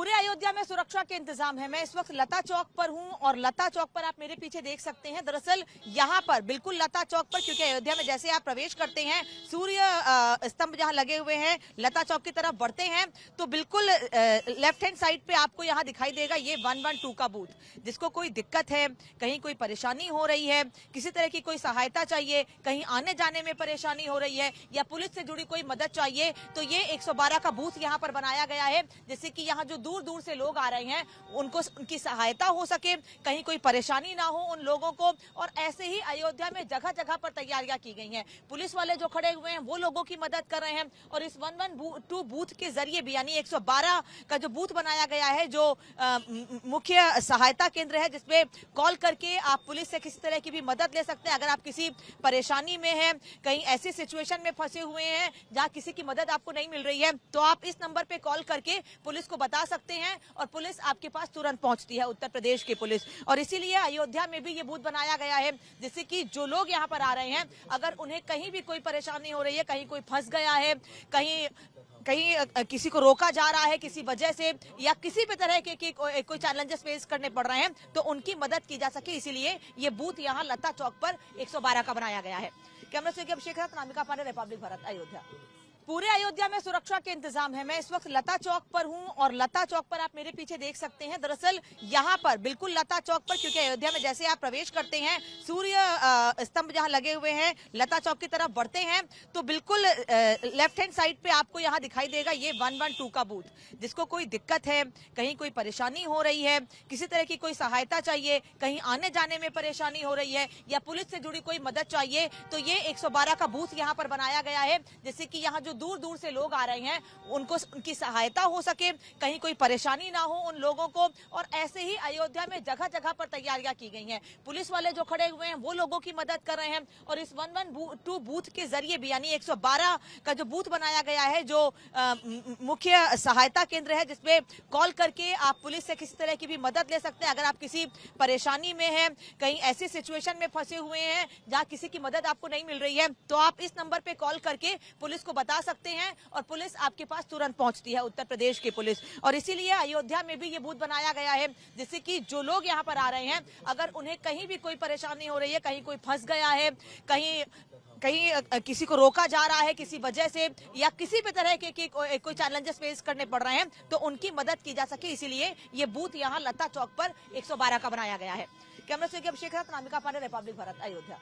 पूरे अयोध्या में सुरक्षा के इंतजाम है। मैं इस वक्त लता चौक पर हूं और लता चौक पर आप मेरे पीछे देख सकते हैं। दरअसल यहाँ पर बिल्कुल लता चौक पर, क्योंकि अयोध्या में जैसे आप प्रवेश करते हैं, सूर्य स्तंभ जहाँ लगे हुए हैं, लता चौक की तरफ बढ़ते हैं तो बिल्कुल लेफ्ट हैंड साइड पे आपको यहाँ दिखाई देगा ये 112 का बूथ। जिसको कोई दिक्कत है, कहीं कोई परेशानी हो रही है, किसी तरह की कोई सहायता चाहिए, कहीं आने जाने में परेशानी हो रही है या पुलिस से जुड़ी कोई मदद चाहिए, तो ये 112 का बूथ यहाँ पर बनाया गया है। जिससे कि यहाँ जो दूर दूर से लोग आ रहे हैं उनकी सहायता हो सके, कहीं कोई परेशानी ना हो उन लोगों को। और ऐसे ही अयोध्या में जगह जगह पर तैयारियां की गई हैं। पुलिस वाले जो खड़े हुए हैं वो लोगों की मदद कर रहे हैं और इस 112 बूथ के जरिए भी, यानी 112 का जो बूथ बनाया गया है, जो मुख्य सहायता केंद्र है, जिसपे कॉल करके आप पुलिस से किसी तरह की भी मदद ले सकते हैं। अगर आप किसी परेशानी में हैं, कहीं ऐसी सिचुएशन में फंसे हुए हैं जहां किसी की मदद आपको नहीं मिल रही है, तो आप इस नंबर पे कॉल करके पुलिस को बता सकते हैं और पुलिस आपके पास तुरंत पहुंचती है, उत्तर प्रदेश की पुलिस। और इसीलिए अयोध्या में भी ये बूथ बनाया गया है, जिससे कि जो लोग यहाँ पर आ रहे हैं, अगर उन्हें कहीं भी कोई परेशानी हो रही है, कहीं कोई फंस गया है, कहीं किसी को रोका जा रहा है किसी वजह से, या किसी भी तरह के कोई चैलेंजेस फेस करने पड़ रहे हैं, तो उनकी मदद की जा सके, इसीलिए ये बूथ यहाँ लता चौक पर 112 का बनाया गया है। कैमरा से अभिषेक के साथ नामिका पांडे, रिपब्लिक भारत, अयोध्या। पूरे अयोध्या में सुरक्षा के इंतजाम है। मैं इस वक्त लता चौक पर हूं और लता चौक पर आप मेरे पीछे देख सकते हैं। दरअसल यहाँ पर बिल्कुल लता चौक पर, क्योंकि अयोध्या में जैसे आप प्रवेश करते हैं, सूर्य स्तंभ जहाँ लगे हुए हैं, लता चौक की तरफ बढ़ते हैं तो बिल्कुल लेफ्ट हैंड साइड पे आपको यहाँ दिखाई देगा ये 112 का बूथ। जिसको कोई दिक्कत है, कहीं कोई परेशानी हो रही है, किसी तरह की कोई सहायता चाहिए, कहीं आने जाने में परेशानी हो रही है या पुलिस से जुड़ी कोई मदद चाहिए, तो ये 112 का बूथ यहाँ पर बनाया गया है। जिससे कि यहाँ जो दूर दूर से लोग आ रहे हैं उनकी सहायता हो सके, कहीं कोई परेशानी ना हो उन लोगों को। और ऐसे ही अयोध्या में जगह जगह पर तैयारियां की गई हैं। पुलिस वाले जो खड़े हुए हैं वो लोगों की मदद कर रहे हैं और इस 112 बूथ के जरिए भी, यानी 112 का जो बूथ बनाया गया है, जो मुख्य सहायता केंद्र है, जिसपे कॉल करके आप पुलिस से किसी तरह की भी मदद ले सकते हैं। अगर आप किसी परेशानी में हैं, कहीं ऐसी सिचुएशन में फंसे हुए हैं जहां किसी की मदद आपको नहीं मिल रही है, तो आप इस नंबर पे कॉल करके पुलिस को बता सकते हैं और पुलिस आपके पास तुरंत पहुंचती है, उत्तर प्रदेश की पुलिस। और इसीलिए अयोध्या में भी ये बूथ बनाया गया है, जिससे कि जो लोग यहाँ पर आ रहे हैं, अगर उन्हें कहीं भी कोई परेशानी हो रही है, कहीं कोई फंस गया है, कहीं किसी को रोका जा रहा है किसी वजह से, या किसी भी तरह के कोई चैलेंजेस फेस करने पड़ रहे हैं, तो उनकी मदद की जा सके, इसीलिए ये बूथ यहाँ लता चौक पर 112 का बनाया गया है। कैमरा से अभिषेक के साथ नामिका पांडे, रिपब्लिक भारत, अयोध्या।